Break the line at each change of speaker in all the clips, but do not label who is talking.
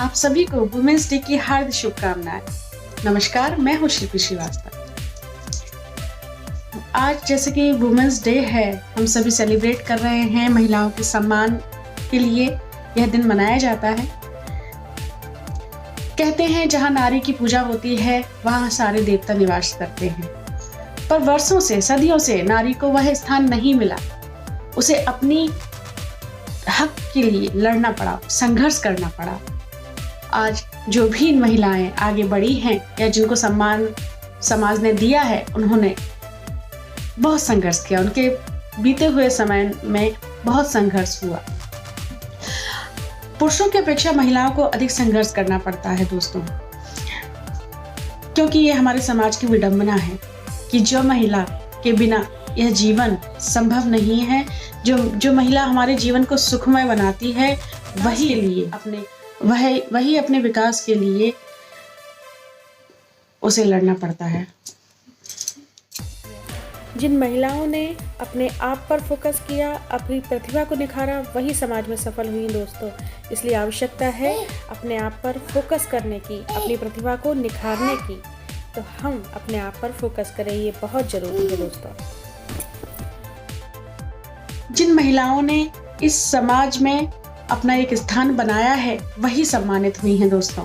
आप सभी को वुमेन्स डे की हार्दिक शुभकामनाएं। नमस्कार, मैं हूँ शिल्पी श्रीवास्तव। आज जैसे कि वुमेन्स डे है, हम सभी सेलिब्रेट कर रहे हैं। महिलाओं के सम्मान के लिए यह दिन मनाया जाता है। कहते हैं जहाँ नारी की पूजा होती है वहाँ सारे देवता निवास करते हैं, पर वर्षों से, सदियों से नारी को वह स्थान नहीं मिला। उसे अपनी हक के लिए लड़ना पड़ा, संघर्ष करना पड़ा। आज जो भी महिलाएं आगे बढ़ी हैं या जिनको सम्मान समाज ने दिया है, उन्होंने बहुत संघर्ष किया। उनके बीते हुए समय में बहुत संघर्ष हुआ। पुरुषों की अपेक्षा महिलाओं को अधिक संघर्ष करना पड़ता है दोस्तों, क्योंकि ये हमारे समाज की विडंबना है कि जो महिला के बिना यह जीवन संभव नहीं है। जो महिला हमारे जीवन को सुखमय बनाती है, वही अपने विकास के लिए उसे लड़ना पड़ता है।
जिन महिलाओं ने अपने आप पर फोकस किया, अपनी प्रतिभा को निखारा, वही समाज में सफल हुई दोस्तों। इसलिए आवश्यकता है अपने आप पर फोकस करने की, अपनी प्रतिभा को निखारने की। तो हम अपने आप पर फोकस करें, ये बहुत जरूरी है दोस्तों।
जिन महिलाओं ने इस समाज में अपना एक स्थान बनाया है, वही सम्मानित हुई हैं दोस्तों,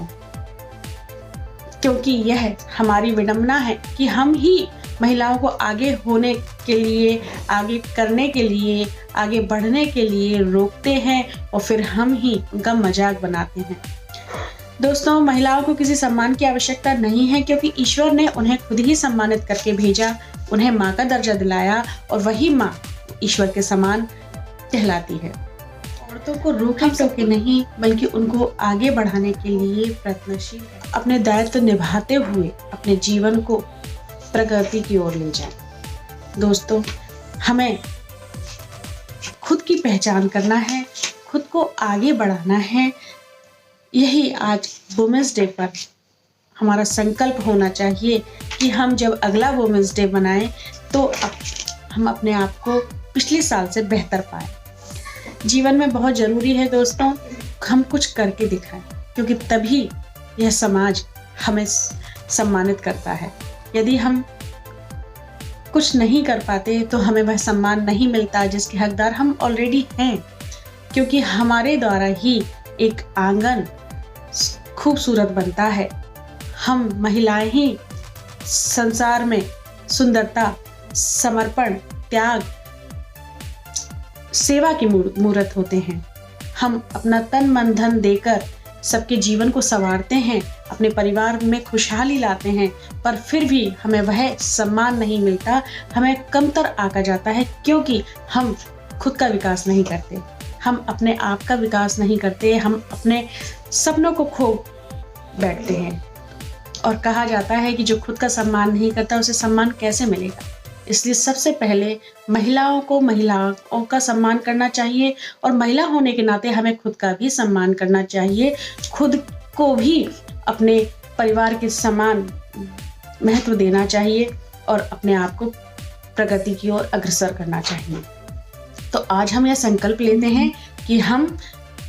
क्योंकि यह हमारी विडंबना है कि हम ही महिलाओं को आगे होने के लिए, आगे करने के लिए, आगे बढ़ने के लिए रोकते हैं और फिर हम ही उनका मजाक बनाते हैं। दोस्तों, महिलाओं को किसी सम्मान की आवश्यकता नहीं है, क्योंकि ईश्वर ने उन्हें खुद ही सम्मानित करके भेजा, उन्हें माँ का दर्जा दिलाया और वही माँ ईश्वर के समान कहलाती है। औरतों को रोके टोके नहीं, बल्कि उनको आगे बढ़ाने के लिए प्रयत्नशील है। अपने दायित्व निभाते हुए अपने जीवन को प्रगति की ओर ले जाए। दोस्तों, हमें खुद की पहचान करना है, खुद को आगे बढ़ाना है। यही आज वुमेन्स डे पर हमारा संकल्प होना चाहिए कि हम जब अगला वुमेन्स डे मनाएं तो हम अपने आप को पिछले साल से बेहतर पाएं। जीवन में बहुत ज़रूरी है दोस्तों, हम कुछ करके दिखाएं, क्योंकि तभी यह समाज हमें सम्मानित करता है। यदि हम कुछ नहीं कर पाते तो हमें वह सम्मान नहीं मिलता जिसके हकदार हम ऑलरेडी हैं, क्योंकि हमारे द्वारा ही एक आंगन खूबसूरत बनता है। हम महिलाएं ही संसार में सुंदरता, समर्पण, त्याग, सेवा की मूर्त होते हैं। हम अपना तन मन धन देकर सबके जीवन को संवारते हैं, अपने परिवार में खुशहाली लाते हैं, पर फिर भी हमें वह सम्मान नहीं मिलता। हमें कमतर आंका जाता है, क्योंकि हम खुद का विकास नहीं करते, हम अपने आप का विकास नहीं करते, हम अपने सपनों को खो बैठते हैं। और कहा जाता है कि जो खुद का सम्मान नहीं करता उसे सम्मान कैसे मिलेगा। इसलिए सबसे पहले महिलाओं का सम्मान करना चाहिए, और महिला होने के नाते हमें खुद का भी सम्मान करना चाहिए। खुद को भी अपने परिवार के समान महत्व देना चाहिए और अपने आप को प्रगति की ओर अग्रसर करना चाहिए। तो आज हम यह संकल्प लेते हैं कि हम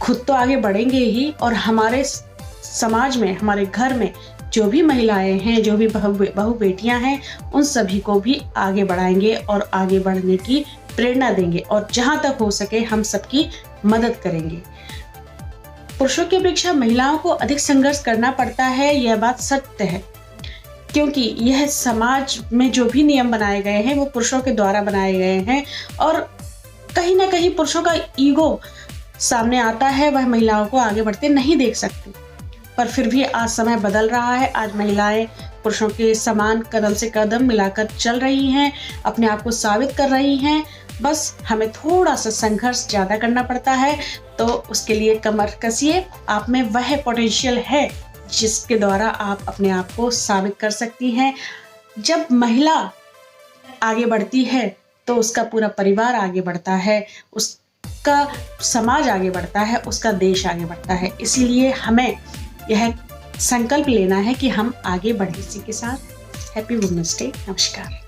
खुद तो आगे बढ़ेंगे ही, और हमारे समाज में, हमारे घर में जो भी महिलाएं हैं, जो भी बहू बेटियां हैं, उन सभी को भी आगे बढ़ाएंगे और आगे बढ़ने की प्रेरणा देंगे, और जहां तक हो सके हम सबकी मदद करेंगे। पुरुषों की अपेक्षा महिलाओं को अधिक संघर्ष करना पड़ता है, यह बात सत्य है, क्योंकि यह समाज में जो भी नियम बनाए गए हैं वो पुरुषों के द्वारा बनाए गए हैं, और कहीं ना कहीं पुरुषों का ईगो सामने आता है, वह महिलाओं को आगे बढ़ते नहीं देख सकते। पर फिर भी आज समय बदल रहा है। आज महिलाएं पुरुषों के समान कदम से कदम मिलाकर चल रही हैं, अपने आप को साबित कर रही हैं। बस हमें थोड़ा सा संघर्ष ज़्यादा करना पड़ता है, तो उसके लिए कमर कसिए। आप में वह पोटेंशियल है जिसके द्वारा आप अपने आप को साबित कर सकती हैं। जब महिला आगे बढ़ती है तो उसका पूरा परिवार आगे बढ़ता है, उसका समाज आगे बढ़ता है, उसका देश आगे बढ़ता है। इसीलिए हमें यह संकल्प लेना है कि हम आगे बढ़ें। इसी के साथ हैप्पी वुमेन्स डे। नमस्कार।